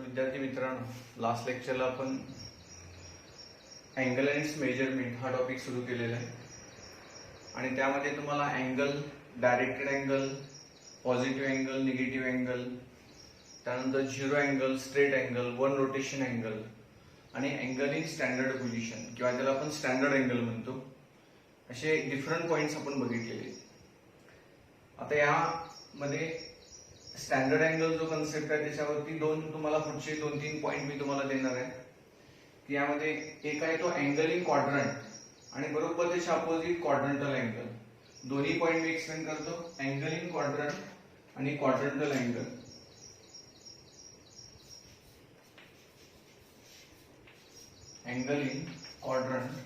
विद्यार्थी मित्रांनो, लास्ट लेक्चरला आपण अँगल अँड मेजरमेंट हा टॉपिक सुरू केलेला आहे आणि त्यामध्ये तुम्हाला angle, directed angle, positive angle, negative angle, त्यानंतर zero angle, straight angle, one rotation angle आणि अँगल इन स्टँडर्ड पोझिशन किंवा त्याला आपण स्टँडर्ड अँगल म्हणतो, असे डिफरंट पॉइंट्स आपण बघितलेले. आता यामध्ये स्टँडर्ड अँगल जो कन्सेप्ट आहे त्याच्यावरती तुम्हाला पुढचे 2-3 पॉइंट मी तुम्हाला देणार आहे की यामध्ये एक आहे तो अँगल इन क्वाड्रंट आणि बरोबर त्याच्या अपोजिट क्वाड्रंटल अँगल. दोन्ही पॉइंट मी एक्सप्लेन करतो, अँगल इन क्वाड्रंट आणि quadrantal angle. Angle in quadrant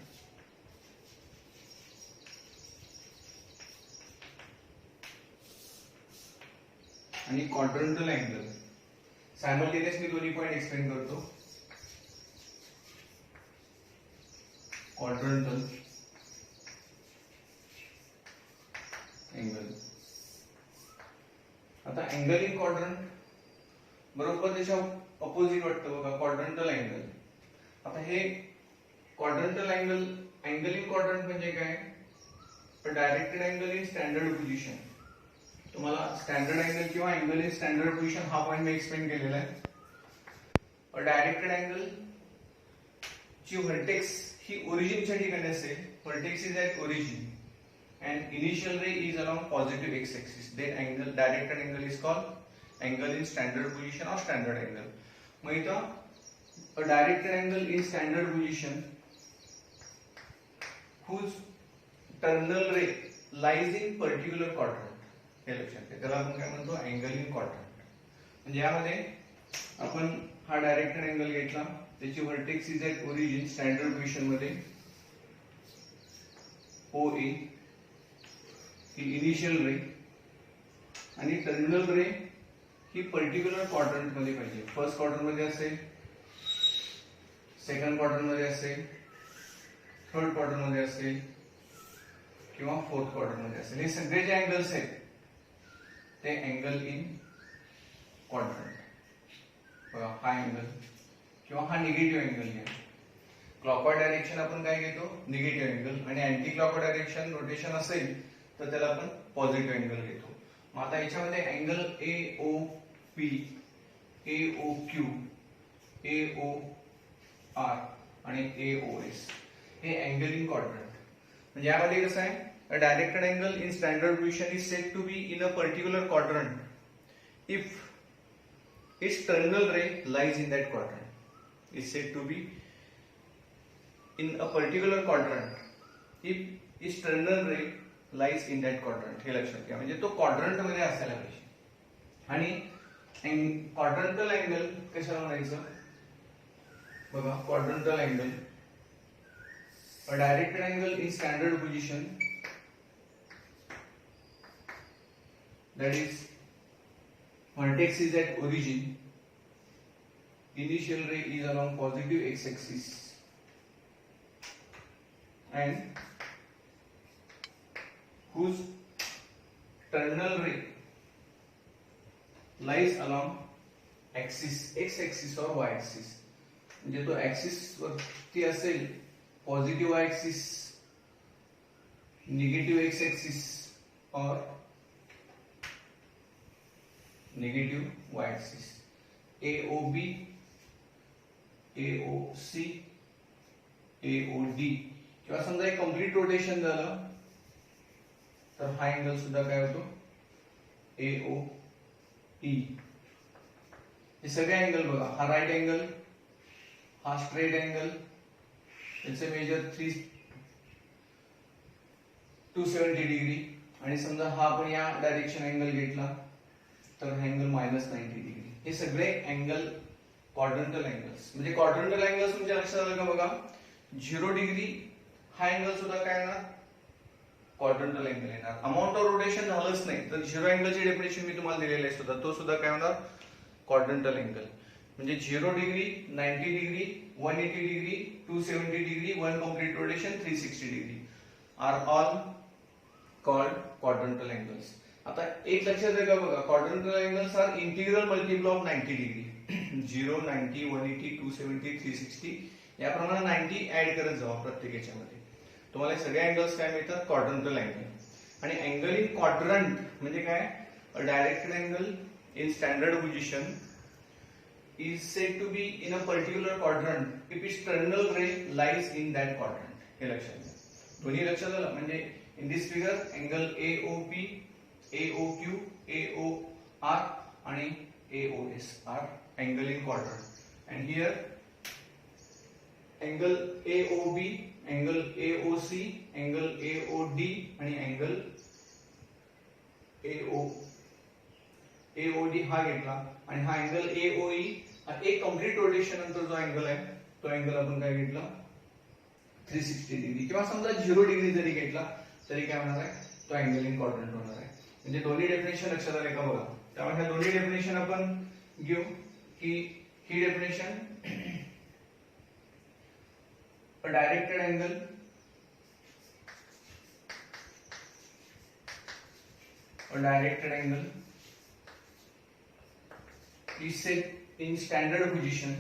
आणि क्वाड्रंटल अँगल. सायमल्टेनियस मी दोन्ही पॉइंट एक्सप्लेन करतो. Quadrantal angle. आता अँगल इन क्वाड्रंट बरोबर त्याच्या अपोजिट वाटतं बघा, क्वाड्रंटल अँगल. आता हे quadrantal angle, angle in quadrant म्हणजे काय? Directed angle in standard position. तुम्हाला स्टँडर्ड अँगल किंवा अँगल इन स्टँडर्ड पोझिशन हा पॉइंट मी एक्सप्लेन केलेला आहे. डायरेक्टेड अँगल ची व्हर्टेक्स ही ओरिजिनच्या ठिकाणी असेल. Vertex is at origin and initial ray is along positive X axis. Then angle, directed angle is called angle in standard position or standard angle. मग इथं directed angle in standard position whose terminal ray lies in particular quadrant. हे लक्षात घ्या, त्याला आपण काय म्हणतो? Angle in quadrant. म्हणजे यामध्ये आपण हा डायरेक्टेड अँगल घेतला, त्याची vertex is at origin standard position मध्ये OA ही इनिशियल रे आणि टर्मिनल रे ही पर्टिक्युलर क्वाड्रंट मध्ये पाहिजे. फर्स्ट क्वाड्रंट मध्ये असेल, सेकंड क्वाड्रंट मध्ये असेल, थर्ड क्वाड्रंट मध्ये असेल किंवा फोर्थ क्वाड्रंट मध्ये असेल. हे सगळे जे अँगल्स आहेत ते अँगल इन क्वाड्रंट. बघा, हा अँगल किंवा हा निगेटिव्ह अँगल घ्या. क्लॉकवाईज डायरेक्शन आपण काय घेतो? Negative angle. आणि अँटी क्लॉकवाईज डायरेक्शन रोटेशन असेल तर त्याला आपण पॉझिटिव्ह अँगल घेतो. मग आता याच्यामध्ये अँगल AOP, AOQ, AOR आणि AOS हे अँगल इन क्वाड्रंट. म्हणजे यामध्ये कसं आहे? A directed angle in standard position is said to be in a particular quadrant if its terminal ray lies in that quadrant. Is said to be in a particular quadrant if its terminal ray lies in that quadrant. हे लक्षात घ्या, म्हणजे तो quadrant मध्ये असायला पाहिजे. आणि quadrantal angle कशाला म्हणायचं? बघा, quadrantal angle a directed angle in standard position, that is vertex is at origin, initial ray is along positive x-axis and whose terminal ray lies along axis, x-axis or y-axis. म्हणजे तो axis वरती असेल, positive Y axis, negative X axis और negative Y axis. AOB, AOC, AOD किंवा समजा एक complete rotation झालं तर हा अँगल सुद्धा काय होतो? AOE. हे सगळे अँगल बघा, हा राईट अँगल, हा स्ट्रेट अँगल, त्याचे मेजर 270 डिग्री आणि समजा हा आपण या डायरेक्शन अँगल घेतला तर हा अँगल -90 डिग्री. हे सगळे अँगल क्वाड्रंटल अँगल्स. म्हणजे क्वाड्रंटल अँगल्स तुमच्या लक्षात आलं का? बघा, 0 डिग्री हा अँगल सुद्धा काय येणार? क्वाड्रंटल अँगल येणार. अमाऊंट ऑफ रोटेशन झालंच नाही तर 0 अँगलची डेफिनेशन मी तुम्हाला दिलेली आहे सुद्धा, तो सुद्धा काय होणार? Quadrantal angle. म्हणजे 0 degree, 90 degree, 180 degree, 270 degree, one complete rotation, 360 degree are all called quadrantal angles. आता एक लक्षात ठेवा बघा, quadrantal angles are integral multiple of 90 degree. 0, 90, 180, 270, 360 याप्रमाणे 90 ऍड करत जावा प्रत्येक याच्यामध्ये. तुम्हाला सगळे अँगल्स काय मिळतात? Quadrantal angle. आणि अँगल इन क्वाड्रंट म्हणजे काय? A directed angle in standard position is said to be in a particular quadrant if its terminal ray lies in that quadrant. हे लक्षात घ्या. दोन्ही लक्षात आलं. म्हणजे in this figure angle AOP, AOQ, AOR आणि AOS are angle in quadrant. And here angle AOB, angle AOC, angle AOD आणि angle AOD हा घेतला आणि हा अँगल AOE एक कंप्लीट रोटेशन नंतर जो अँगल आहे तो अँगल आपण काय घेतला? 360 डिग्री किंवा समजा 0 डिग्री जरी घेतला तरी काय होणार आहे? तो अँगल इन क्वाड्रंट होणार आहे. म्हणजे दोन्ही डेफिनेशन लक्षात आले का बघा. त्यामुळे ह्या दोन्ही डेफिनेशन आपण घेऊ की ही definition a directed angle is set in standard position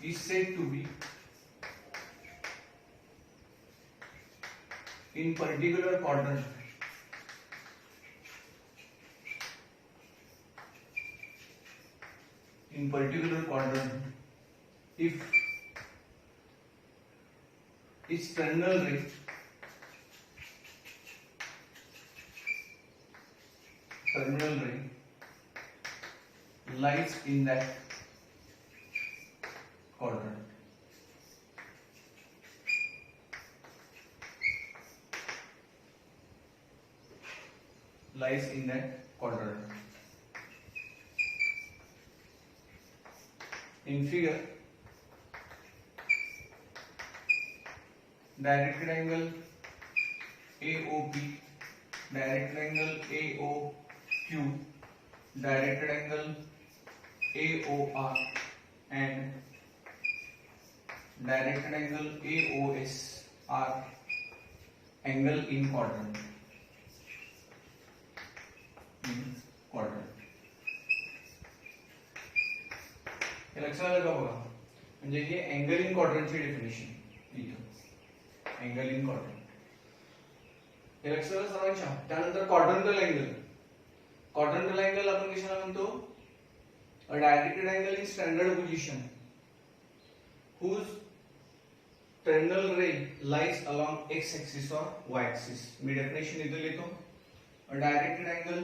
is said to be in particular quadrant if its terminal ray lies in that quadrant. In figure, directed angle AOP, directed angle AOQ, directed angle AOR and directed angle AOS are angle in quadrant. हे लक्षात आलं का बघा. म्हणजे हे angle in क्वाड्रंटची definition इथं angle in quadrant हे लक्षात आलं सर्वांच्या. त्यानंतर क्वाड्रंटल अँगल आपण कशाला म्हणतो? A directed angle in standard position whose terminal ray lies along x axis or y axis. मी डेफिनेशन इथे लिहितो. A directed angle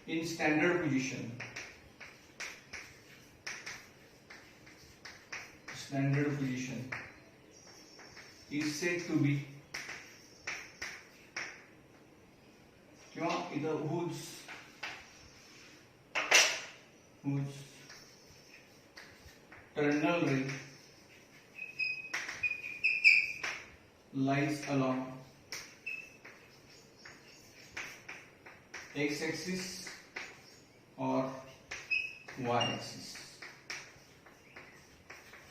in standard position is said to be किंवा इथं whose terminal ray lies along x axis or y axis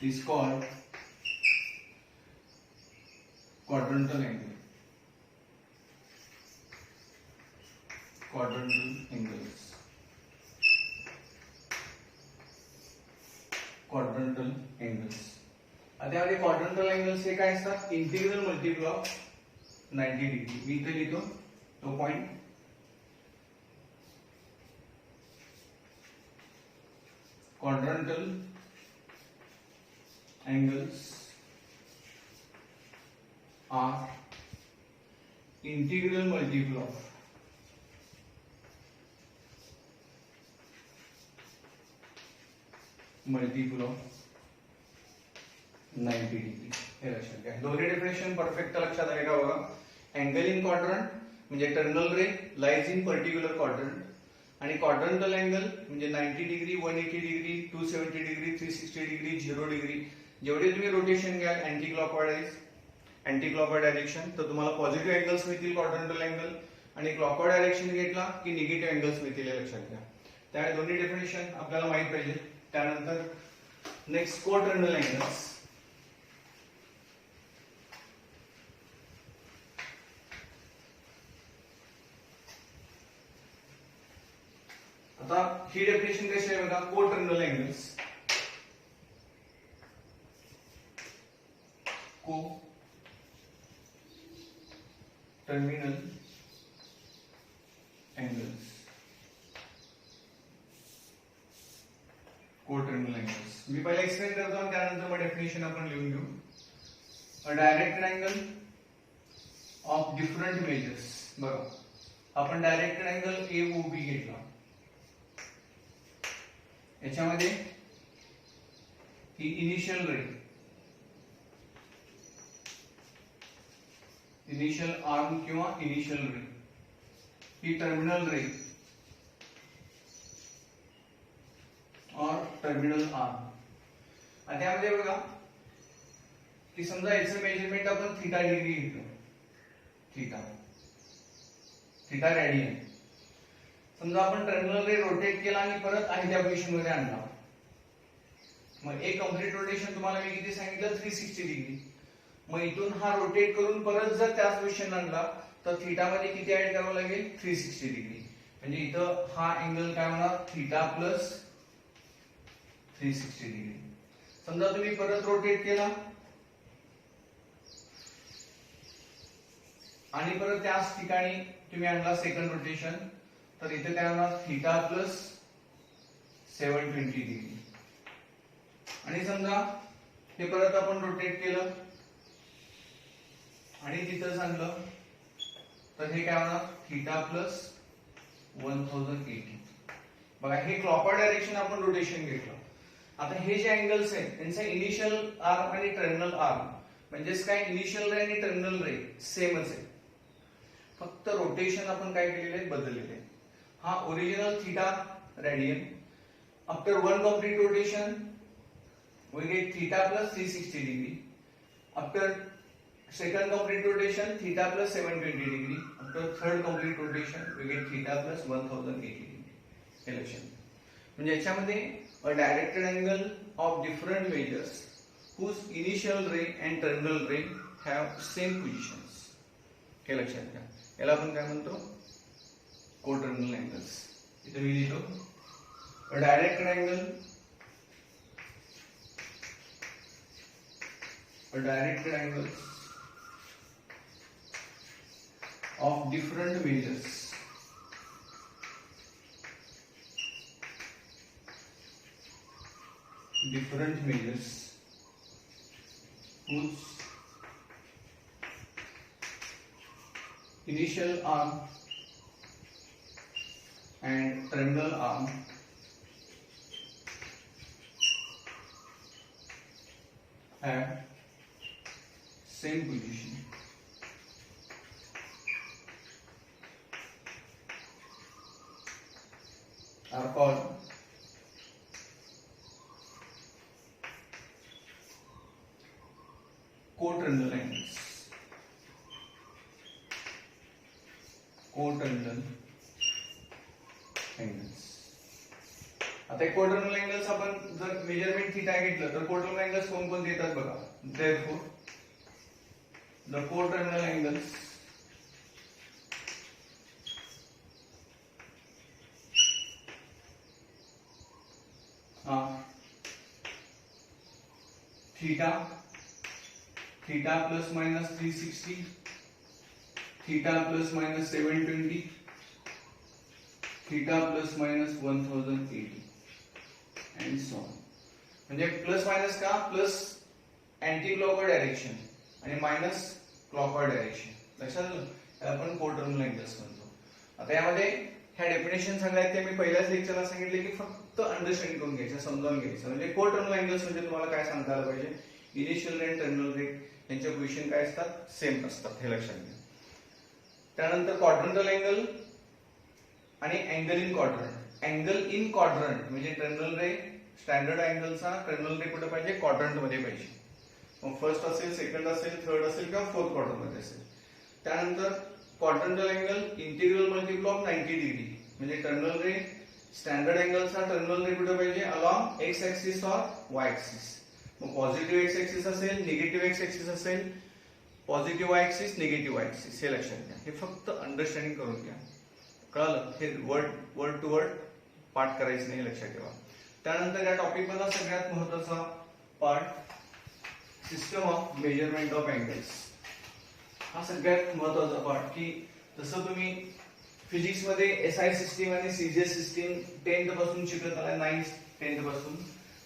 is called quadrantal angle. आता यामध्ये quadrantal angles हे काय असतात? Integral multiple of 90 degree. मी इथे लिहितो तो पॉइंट. Quadrantal angles are integral multiple of multiple of 90 degree. हे लक्षात घ्या. दोन्ही डेफिनेशन परफेक्ट लक्षात आले का बघा. अँगल इन क्वाड्रंट म्हणजे terminal ray lies in particular quadrant आणि क्वाड्रंटल अँगल म्हणजे 90 degree, 180 degree, 270 degree, 360 degree, 0 degree. जेवढे तुम्ही रोटेशन घ्याल अँटी क्लॉकवाइज डायरेक्शन तर तुम्हाला पॉझिटिव्ह अँगल्स मिळतील क्वाड्रंटल अँगल आणि क्लॉकवाइज डायरेक्शन घेतला की निगेटिव्ह अँगल्स मिळतील. हे लक्षात घ्या. त्यामुळे दोन्ही डेफिनेशन आपल्याला माहित पाहिजे. त्यानंतर नेक्स्ट कोटर्नल अँगल्स. आता ही डेफिनेशन कशी आहे बघा. कोटर्नल अँगल्स, को टर्मिनल अँगल्स, कोटर्नल अँगल्स. मी पहिला एक्सप्लेन करतो आणि त्यानंतर मग डेफिनेशन आपण लिहून घेऊ. A directed angle of different measures. बघा, आपण डायरेक्टेड अँगल AOB घेतला. याच्यामध्ये ही इनिशियल रे, इनिशियल आर्म किंवा इनिशियल रे, ही टर्मिनल रे और टर्मिनल आर्म. आणि त्यामध्ये बघा की समजा याचं मेजरमेंट आपण थीटा डिग्री घेतो. Theta theta radian. समजा आपण टर्मिनल रे रोटेट केला आणि परत आहे त्या पोझिशन मध्ये आणला. मग एक कंप्लीट रोटेशन तुम्हाला मी किती सांगितलं, 360 डिग्री. मग इथून हा रोटेट करून परत जर त्याच पोझिशन आणला तर थीटा मध्ये किती ऍड करावं लागेल, 360 डिग्री. म्हणजे इथं हा अँगल काय होणार, थीटा प्लस 360 डिग्री. समजा तुम्ही परत रोटेट केला आणि परत त्याच ठिकाणी तुम्ही आणला सेकंड रोटेशन, तर इथे काय होणार, थीटा प्लस 720 डिग्री. आणि समजा हे परत आपण रोटेट केलं आणि तिथं आणलं तर हे काय होणार, थीटा प्लस 1080. बघा, हे क्लॉकवाईज डायरेक्शन आपण रोटेशन घेतलं. आता हे जे अँगल्स आहेत त्यांचा इनिशियल आर्म आणि टर्मिनल आर्म म्हणजेच काय, इनिशियल रे आणि टर्मिनल रे सेमच आहे, फक्त रोटेशन आपण काय केलेले आहे, बदललेले आहे. हा original theta radian. After one complete rotation we get theta plus 360 degree. After second complete rotation, theta plus 720 degree. After third complete rotation, we get theta plus 1080 degree. हे लक्षात. म्हणजे याच्यामध्ये a directed angle of different measures whose initial ray and terminal ray have same positions. हे लक्षात घ्या. याला आपण काय म्हणतो, कोटर्नल अँगल्स. इथे मी लिहितो a directed angle, a directed angles of different measures whose initial arm and terminal arm have same position. Are called कोटर्नल angles. कोटर्नल angles. आता कोटर्नल अँगल्स आपण जर मेजरमेंट थीटा घेतलं तर कोटर्नल अँगल्स कोणकोणते येतात बघा. Therefore the coterminal angles are theta, theta plus minus 360, theta plus minus 720, theta plus minus 1080 and so on. म्हणजे plus minus का, प्लस अँटी क्लॉकवाईज डायरेक्शन आणि मायनस क्लॉकवाईज डायरेक्शन. लक्षात आलं, त्याला आपण कोटर्नल अँगल्स म्हणतो. आता यामध्ये ह्या डेफिनेशन सांगायचे ते मी पहिल्याच लेक्चरला सांगितले की फक्त अंडरस्टँड करून घ्यायचं, समजावून घ्यायचं. म्हणजे कोटर्नल अँगल्स म्हणजे तुम्हाला काय सांगता आलं पाहिजे, इनिशियल रे टर्मिनल रे यांच्या पोझिशन काय असतात, सेम असतात, हे लक्षात घ्या. त्यानंतर क्वाड्रंटल अँगल आणि angle in quadrant. Angle in quadrant म्हणजे टर्मिनल रे, स्टँडर्ड अँगलचा टर्मिनल रे कुठे पाहिजे, क्वाड्रंट मध्ये पाहिजे. मग फर्स्ट असेल, सेकंड असेल, थर्ड असेल किंवा फोर्थ क्वाड्रंट मध्ये असेल. त्यानंतर quadrantal angle integral multiple of 90 degree म्हणजे टर्मिनल रे स्टँडर्ड अँगलचा टर्मिनल कुठे पाहिजे, along X axis or Y axis. मग पॉझिटिव्ह एक्स ऍक्सिस असेल, निगेटिव्ह एक्स ऍक्सिस असेल, positive Y axis, negative Y axis, हे लक्षात घ्या. हे फक्त अंडरस्टँडिंग करून घ्या. कळलं? हे वर्ड टू वर्ड पाठ करायचं नाही, लक्षात ठेवा. त्यानंतर या टॉपिक मधला सगळ्यात महत्वाचा part system of measurement of angles. हा सगळ्यात महत्वाचा पार्ट, की जसं तुम्ही फिजिक्स मध्ये एसआय सिस्टीम आणि सीजीएस सिस्टीम 10th पासून शिकत आलाय, 9th 10th पासून,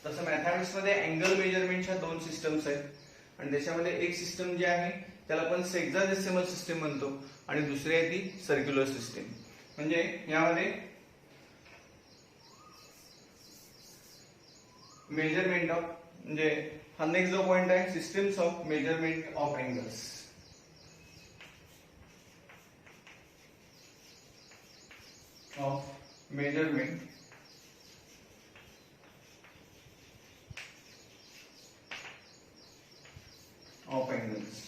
तसं मॅथमॅटिक्स मध्ये अँगल मेजरमेंटच्या 2 सिस्टम्स आहेत. आणि त्याच्यामध्ये एक सिस्टम जी आहे त्याला आपण सेक्साडेसिमल सिस्टीम म्हणतो आणि दुसरी आहे ती सर्क्युलर सिस्टीम. म्हणजे यामध्ये मेजरमेंट ऑफ, म्हणजे हा नेक्स्ट जो पॉइंट आहे, systems of measurement of angles. Of measurement of angles.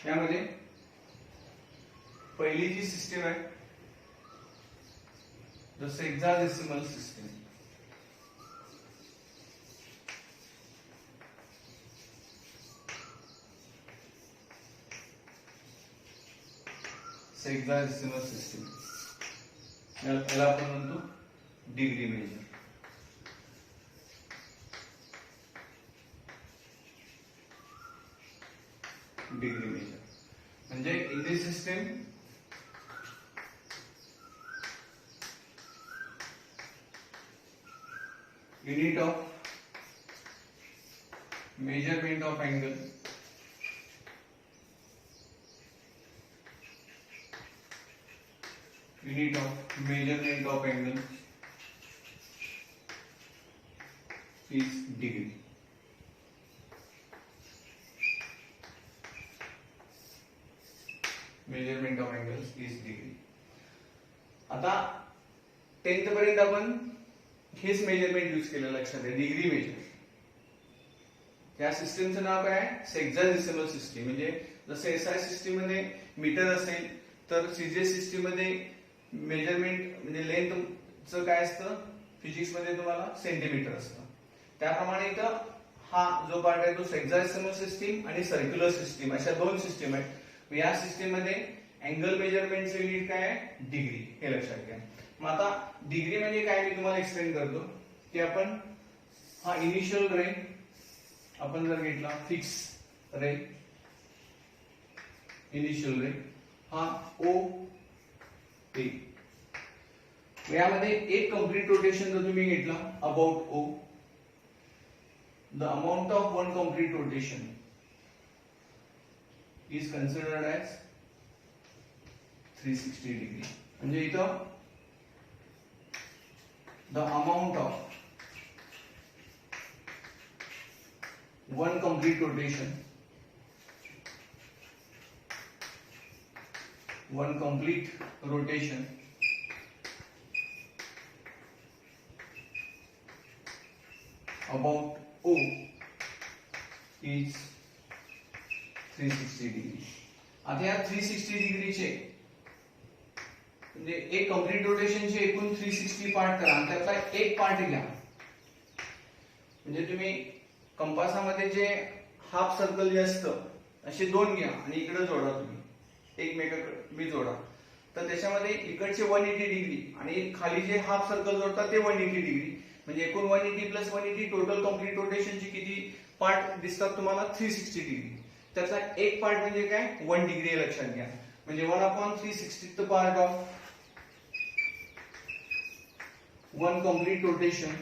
यामध्ये पहिली जी सिस्टीम आहे the sexagesimal system. Sexagesimal system याला आपण म्हणतो डिग्री मेजर. डिग्री मेजर म्हणजे in this system unit of measurement of angle unit of measurement of angle is degree. Measurement of angles is degree. आता 10th पर्यंत आपण हेच measurement use केलं, लक्षात आहे, डिग्री मेजर. या सिस्टीमचं नाव काय आहे, सेक्साडेसिमल सिस्टीम. म्हणजे जसं एसआय सिस्टीम मध्ये मीटर असेल तर सीजीएस सिस्टीम मध्ये मेजरमेंट म्हणजे लेंथचं काय असतं, फिजिक्स मध्ये तुम्हाला सेंटीमीटर असतं. त्याप्रमाणे इथं हा जो पार्ट आहे तो सेक्साडेसिमल सिस्टीम आणि सर्क्युलर सिस्टीम अशा 2 सिस्टीम आहेत. या सिस्टीम मध्ये अँगल मेजरमेंटचं युनिट काय आहे, डिग्री, हे लक्षात घ्या. मग आता डिग्री म्हणजे काय मी तुम्हाला एक्सप्लेन करतो, की आपण हा इनिशियल रे आपण जर घेतला, फिक्स रे, इनिशियल रे हा ओ ए. यामध्ये एक कंप्लीट रोटेशन जर तुम्ही घेतला about O, the amount of one complete rotation is considered as 360 degree. म्हणजे इथं the amount of one complete rotation about O is 360 degree. आता या 360 डिग्रीचे म्हणजे एक कंप्लीट रोटेशनचे एकूण 360 पार्ट करा आणि त्यातला एक पार्ट घ्या. म्हणजे तुम्ही कंपासामध्ये जे हाफ सर्कल जे असतं असे 2 घ्या आणि इकडे जोडा, तुम्ही एकमेकांकडे मी जोडा, तर त्याच्यामध्ये इकडचे 180 डिग्री आणि खाली जे हाफ सर्कल जोडतात ते 180 डिग्री. म्हणजे एकूण 180 प्लस 180 टोटल कंप्लीट रोटेशनचे किती पार्ट दिसतात तुम्हाला, 360 डिग्री. त्यातला एक पार्ट म्हणजे काय, 1 डिग्री, हे लक्षात घ्या. म्हणजे 1/360th part of one complete rotation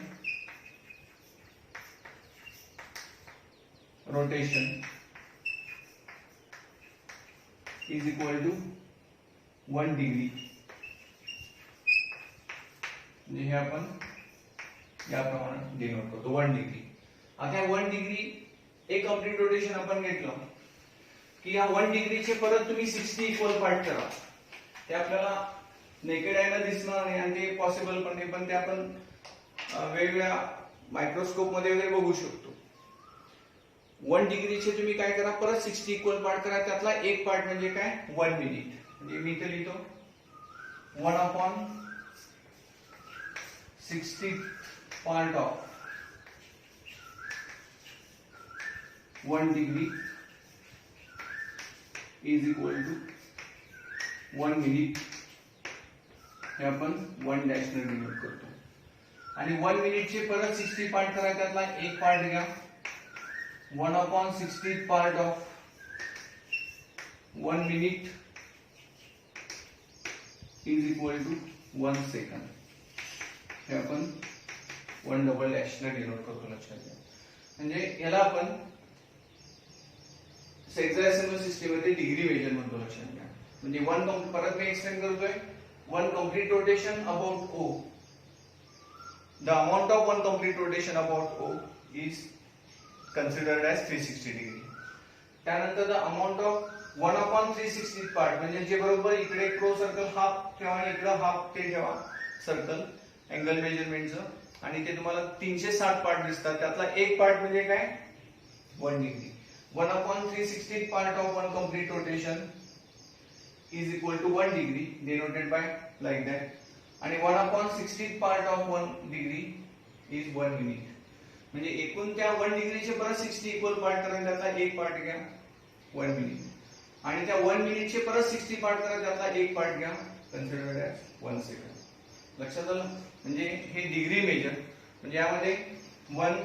is equal to 1 degree. म्हणजे हे आपण याप्रमाणे डिनोट करतो 1 डिग्री. आता 1 डिग्री एक कंप्लीट रोटेशन आपण घेतलं की या 1 डिग्रीचे परत तुम्ही 60 इक्वल पार्ट करा. ते आपल्याला नेकेड आयला दिसणार नाही आणि ते पॉसिबल पण नाही, पण ते आपण वेगवेगळ्या मायक्रोस्कोप मध्ये वगैरे बघू शकतो. 1 डिग्रीचे तुम्ही काय करा, परत 60 इक्वल पार्ट करा, त्यातला एक पार्ट म्हणजे काय 1 मिनिट. म्हणजे मी इथे लिहितो 1/60 part of 1 degree is equal to 1 minute. हे आपण 1 डॅश ने डिनोट करतो. आणि 1 मिनिटचे परत 60 पार्ट करा, त्यातला एक पार्ट घ्या. 1/60 part of 1 minute is equal to 1 second. हे आपण 1 डबल डॅश ने डिनोट करतो, लक्षात घ्या. म्हणजे याला आपण हेक्साडेसिमल सिस्टम मध्ये डिग्री मेजर म्हणतो, लक्षात घ्या. म्हणजे 1 परत मी एक्सप्लेन करतोय. 1 complete rotation about O. The amount of 1 complete rotation about O is considered as 360 degree. त्यानंतर the amount of 1/360 part म्हणजे जे बरोबर इकडे क्रो सर्कल हाफ ठेवा आणि इकडे हाफ ते ठेवा सर्कल अँगल मेजरमेंटचं, आणि ते तुम्हाला 360 पार्ट दिसतात. त्यातला एक पार्ट म्हणजे काय 1 degree. 1/360 part of 1 complete rotation is equal to 1 degree, denoted by like that. आणि 1/60 part of 1 degree is 1 minute. म्हणजे एकूण त्या 1 डिग्रीचे परत 60 इक्वल पार्ट करा, त्यातला एक पार्ट घ्या 1 मिनिट. आणि त्या 1 मिनिटचे परत 60 पार्ट करा, त्यातला एक पार्ट घ्या कन्सिडर्ड ॲज 1 सेकंड. लक्षात आलं. म्हणजे हे डिग्री मेजर. म्हणजे यामध्ये 1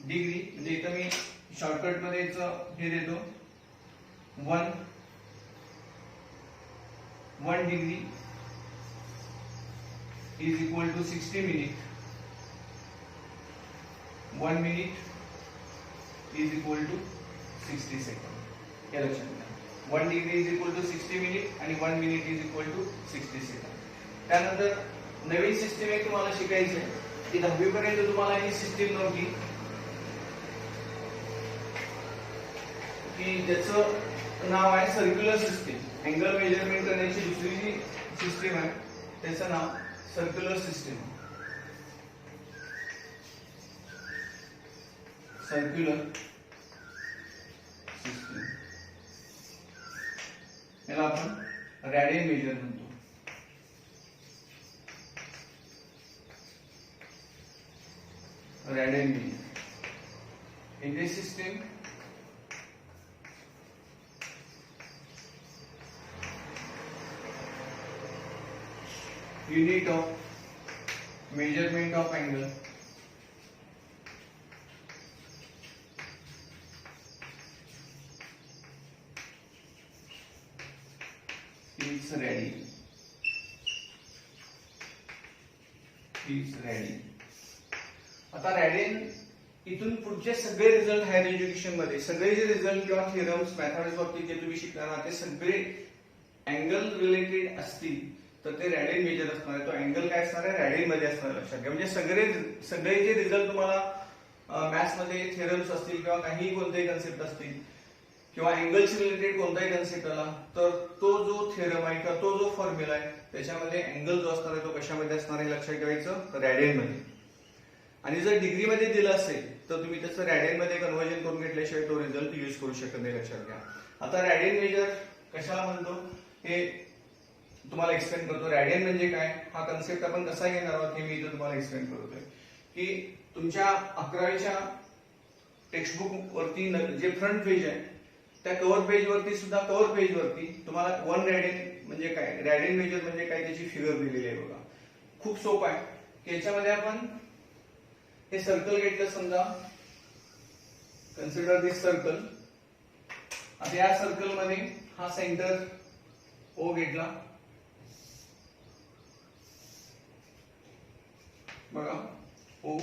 डिग्री म्हणजे इथं मी शॉर्टकट मध्ये हे देतो 1 degree is equal to 60 minute. 1 minute is equal to 60 second. हे लक्षात घ्या. 1 degree is equal to 60 minute आणि 1 minute is equal to 60 second. त्यानंतर नवीन सिस्टीम एक तुम्हाला शिकायची आहे की 10वी पर्यंत तुम्हाला ही सिस्टीम नव्हती, की ज्याचं नाव आहे सर्क्युलर सिस्टीम. अँगल मेजरमेंट करण्याची दुसरी जी सिस्टीम आहे त्याचं नाव सर्क्युलर सिस्टीम. सर्क्युलर सिस्टीम याला आपण रॅडियन मेजर म्हणतो. Radian measure in this system unit of measurement of angle is radian. आता रॅडियन इथून पुढचे सगळे रिझल्ट हायर एज्युकेशन मध्ये सगळे जे रिझल्ट किंवा थिअरम्स मॅथमॅटिक्स बाबतीत जे तुम्ही शिकणार आहात ते सगळे अँगल रिलेटेड असतील तर ते रॅडियन मेजर असणार आहे. तो अँगल काय असणार आहे रॅडियन मध्ये असणार, लक्षात घ्या. म्हणजे सगळे जे रिझल्ट तुम्हाला मॅथ्स मध्ये थिअरम्स असतील किंवा काही कोणतेही कन्सेप्ट असतील किंवा अँगलशी रिलेटेड कोणताही कन्सेप्ट आला तर तो जो थिअरम आहे किंवा तो जो फॉर्म्युला आहे त्याच्यामध्ये अँगल जो असणार आहे तो कशामध्ये असणार आहे लक्षात ठेवायचं रॅडियन मध्ये. आणि जर डिग्री मध्ये दिलं असेल तर तुम्ही त्याचं रॅडियन मध्ये कन्व्हर्जन करून घेतल्याशिवाय तो रिझल्ट यूज करू शकत नाही, लक्षात घ्या. आता रॅडियन मेजर कशाला म्हणतो हे तुम्हाला एक्सप्लेन करतो. रॅडियन म्हणजे काय हा कन्सेप्ट आपण कसा घेणार आहोत हे मी इथे तुम्हाला एक्सप्लेन करतोय. की तुमच्या 11वीच्या टेक्स्टबुक वरती जे फ्रंट पेज आहे त्या कव्हर पेज वरती सुद्धा कव्हर पेज वरती तुम्हाला 1 रॅडियन म्हणजे काय रॅडियन मेजर म्हणजे काय त्याची फिगर दिलेली आहे बघा. खूप सोपं आहे की याच्यामध्ये आपण हे सर्कल घेतलं, समजा कन्सिडर दिस सर्कल. आता या सर्कल मध्ये हा सेंटर ओ घेतला बघा. ओ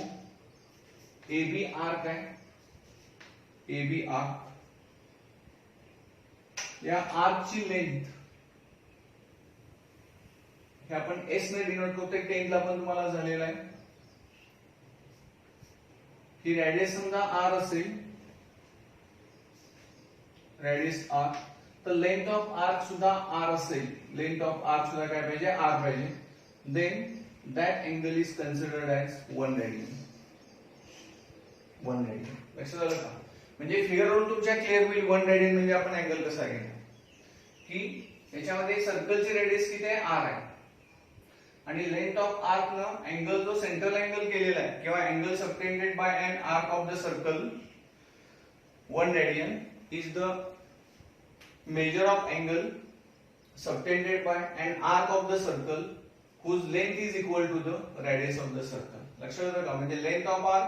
ए बी आर्क आहे, ए बी आर्क. या आर्कची लेंथ हे आपण एस ने डिनोट करतोय. 10th ला पण तुम्हाला झालेला आहे. ही रॅडियस समजा आर असेल, रॅडियस आर, तर लेंथ ऑफ आर्क सुद्धा आर असेल. लेंथ ऑफ आर्क सुद्धा काय पाहिजे आर पाहिजे. Then that angle is considered as 1 radian. 1 radian लक्षात आलं का. म्हणजे फिगरवरून तुमच्या क्लिअर होईल 1 रेडियन म्हणजे आपण अँगल कसा घेणार की याच्यामध्ये सर्कलची रेडियस किती आहे r आहे आणि लेंथ ऑफ आर्क न अँगल जो सेंट्रल अँगल केलेला आहे किंवा angle subtended by an arc of the circle 1 radian is the measure of angle subtended by an arc of the circle whose length is equal to the radius of the circle. लक्षात येतं का म्हणजे length of arc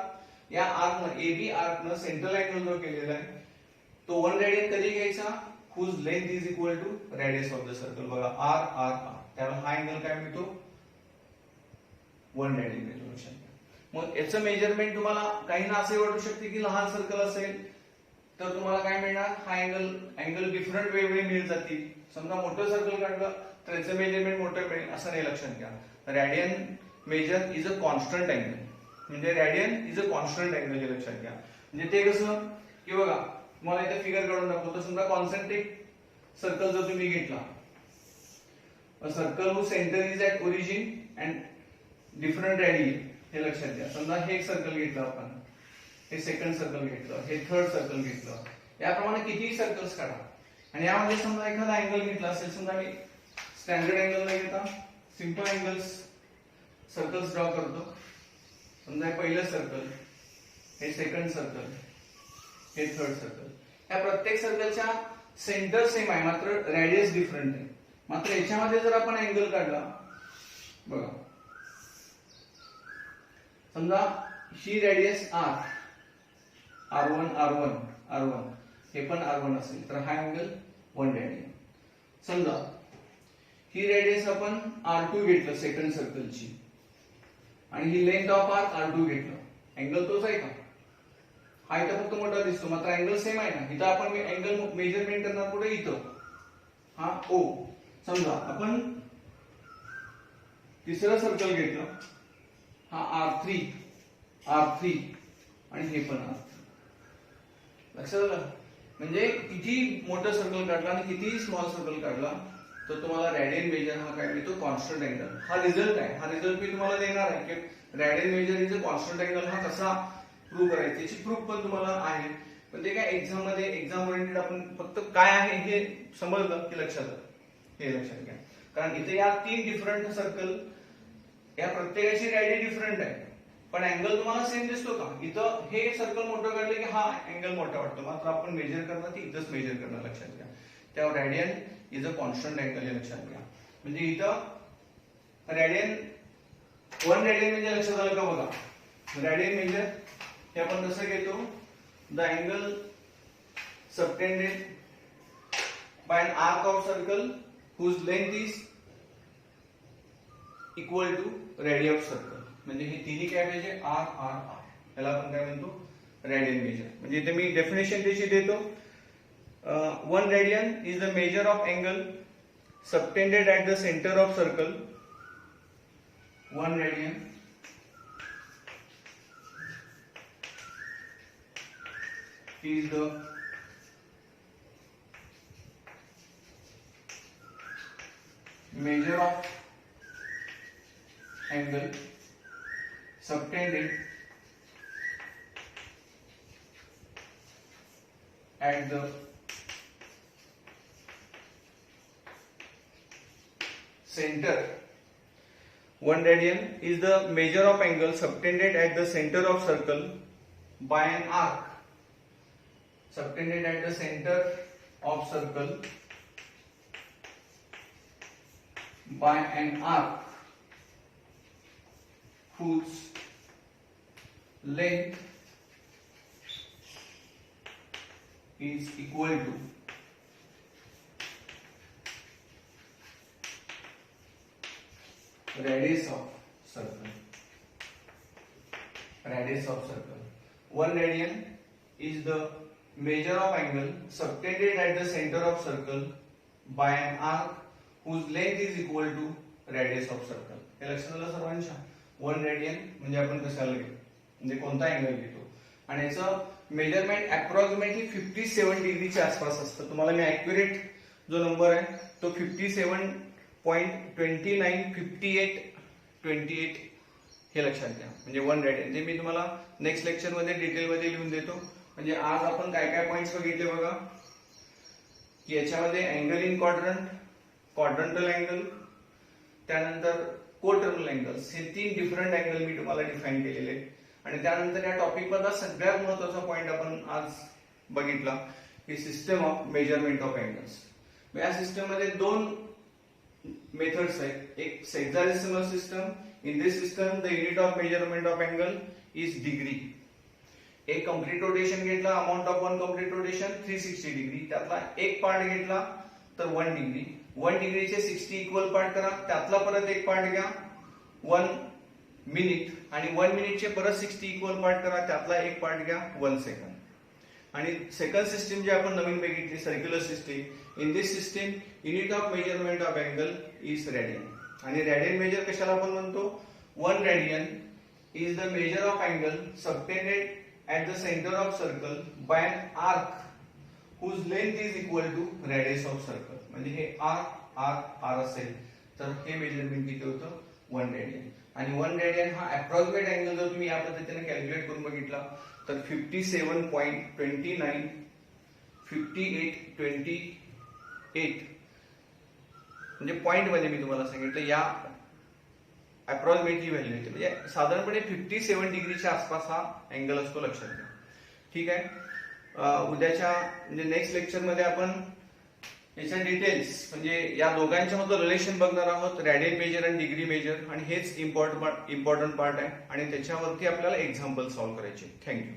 या arc न AB arc न central angle जो केलेला आहे तो 1 रेडियन कधी घ्यायचा whose length is equal to radius of the circle. बघा r r r त्यामुळे हा अँगल काय मिळतो 1 रेडियन मिळतो. लक्षात घ्या. मग याचं मेजरमेंट तुम्हाला काही ना असे वाटू शकते की लहान सर्कल असेल तर तुम्हाला काय मिळणार हा अँगल डिफरंट वेगवेगळे मिळत जातील. समजा मोठं सर्कल काढलं तर याचं मेजरमेंट मोठं मिळेल असं नाही. लक्षात घ्या radian measure is a constant angle म्हणजे radian is a constant angle हे लक्षात घ्या. म्हणजे ते कसं की बघा तुम्हाला इथे फिगर काढून दाखवतो. समजा कॉन्सेंट्रिक सर्कल जर तुम्ही घेतला circle who centre is at origin and different radian हे लक्षात घ्या. समजा हे एक सर्कल घेतलं आपण हे सेकंड सर्कल घेतलं हे थर्ड सर्कल घेतलं याप्रमाणे कितीही सर्कल्स काढा आणि यामध्ये समजा एखादा अँगल घेतला असेल समजा मी स्टँडर्ड अँगल नाही घेता सिंपल अँगल्स सर्कल्स ड्रॉ करतो. समजा हे पहिलं सर्कल हे सेकंड सर्कल हे थर्ड सर्कल या प्रत्येक सर्कलच्या सेंटर सेम आहे मात्र रेडियस डिफरंट आहे. मात्र याच्यामध्ये जर आपण अँगल काढला बघा समजा ही रेडियस r1 r1 r1 हे पण r1 असेल तर हा अँगल 1 रेडियन. समजा ही रेडियस आपण r2 घेतलं सेकंड सर्कलची आणि ही लेंथ ऑफ आर्क r2 घेतलं अँगल तोच आहे का हा इथं फक्त मोठा दिसतो मात्र अँगल सेम आहे ना. इथं आपण अँगल मेजरमेंट करणार कुठे इथं हा O. समजा आपण तिसरं सर्कल घेतलं हा r3 आणि हे पण r3. लक्षात आलं म्हणजे किती मोठं सर्कल काढला आणि किती स्मॉल सर्कल काढला तर तुम्हाला रॅडियन मेजर हा काय मिळतो कॉन्स्टंट अँगल. हा रिझल्ट आहे हा रिझल्ट मी तुम्हाला देणार आहे की radian measure is a constant angle हा कसा प्रूव्ह करायचा त्याची प्रूफ पण तुम्हाला आहे. पण ते काय एक्झाम ओरिएंटेड आपण फक्त काय आहे हे समजलं की लक्षात हे लक्षात घ्या. कारण इथे या 3 डिफरंट सर्कल या प्रत्येकाची रॅडियस डिफरंट आहे पण अँगल तुम्हाला सेम दिसतो का. इथं हे सर्कल मोठं काढलं की हा अँगल मोठा वाटतो मात्र आपण मेजर करणार ती इथंच मेजर करणार. लक्षात घ्या त्यावर radian is a constant angle हे लक्षात घ्या. म्हणजे इथं रॅडियन 1 रेडियन म्हणजे लक्षात आलं का बघा रॅडियन मेजर हे आपण कसं घेतो the angle subtended by an arc of circle whose length is equal to radius of circle. म्हणजे हे तिन्ही काय पाहिजे r r r याला आपण काय म्हणतो रॅडियन मेजर. म्हणजे इथे मी डेफिनेशन त्याची देतो 1 radian is the measure of angle subtended at the centre of circle 1 radian is the measure of angle subtended at the center. 1 radian is the measure of angle subtended at the center of circle by an arc subtended at the center of circle by an arc whose length is equal to radius of circle. Radius of circle. 1 radian is the measure of angle subtended at the center of circle by an arc whose length is equal to radius of circle. हे लक्षात आलं सर्वांच्या. 1 radian म्हणजे आपण कशाला घेतो म्हणजे कोणता अँगल घेतो आणि याचं मेजरमेंट अप्रॉक्सिमेटली 57 डिग्रीच्या आसपास असतं. तुम्हाला मी ॲक्युरेट जो नंबर आहे तो 57.295828 हे लक्षात घ्या. म्हणजे 1 रेडियन ते मी तुम्हाला नेक्स्ट लेक्चर मध्ये डिटेल मध्ये लिहून देतो. म्हणजे आज आपण काय काय पॉइंट्स बघितले बघा, की याच्यामध्ये angle in quadrant, quadrantal angle, त्यानंतर कोटर्नल अँगल्स, हे 3 डिफरंट अँगल मी तुम्हाला डिफाईन केलेले. आणि त्यानंतर या टॉपिक मधला सगळ्यात महत्वाचा पॉइंट आपण आज बघितला की system of measurement of angles. या सिस्टम मध्ये 2 मेथड्स आहेत. एक sexagesimal system. In this system the unit of measurement of angle is degree. एक कंप्लीट रोटेशन घेतला, amount of 1 complete rotation 360 degree, त्यातला एक पार्ट घेतला तर 1 डिग्री. 1 डिग्रीचे 60 इक्वल पार्ट करा, त्यातला परत एक पार्ट घ्या 1 मिनिट, आणि 1 मिनिटचे परत 60 इक्वल पार्ट करा, त्यातला एक पार्ट घ्या 1 सेकंड. आणि सेकंड सिस्टीम जी आपण नवीन बघितली circular system. In this system unit of measurement of angle is radian. आणि रेडियन मेजर कशाला आपण म्हणतो? 1 radian is the measure of angle subtended at the center of circle by an arc whose length is equal to radius of circle. म्हणजे हे r असेल तर हे measurement किती होतं? 1 रेडियन. आणि 1 रेडियन हा अप्रॉक्सिमेट अँगल जर तुम्ही या पद्धतीने कॅल्क्युलेट करून बघितला तर 57.29 5828 म्हणजे पॉइंट मध्ये मी तुम्हाला सांगितलं या अप्रॉक्सिमेटली व्हॅल्यू येते. म्हणजे साधारणपणे 57 डिग्रीच्या आसपास हा अँगल असतो, लक्षात घ्या. ठीक आहे. उद्याच्या म्हणजे नेक्स्ट लेक्चर मध्ये आपण याच्या डिटेल्स म्हणजे या दोघांच्या मधलं रिलेशन बघणार आहोत, रेडियन मेजर आणि डिग्री मेजर. आणि हेच इम्पॉर्टंट पार्ट आहे आणि त्याच्यावरती आपल्याला एक्झाम्पल सॉल्व्ह करायचे. थँक्यू.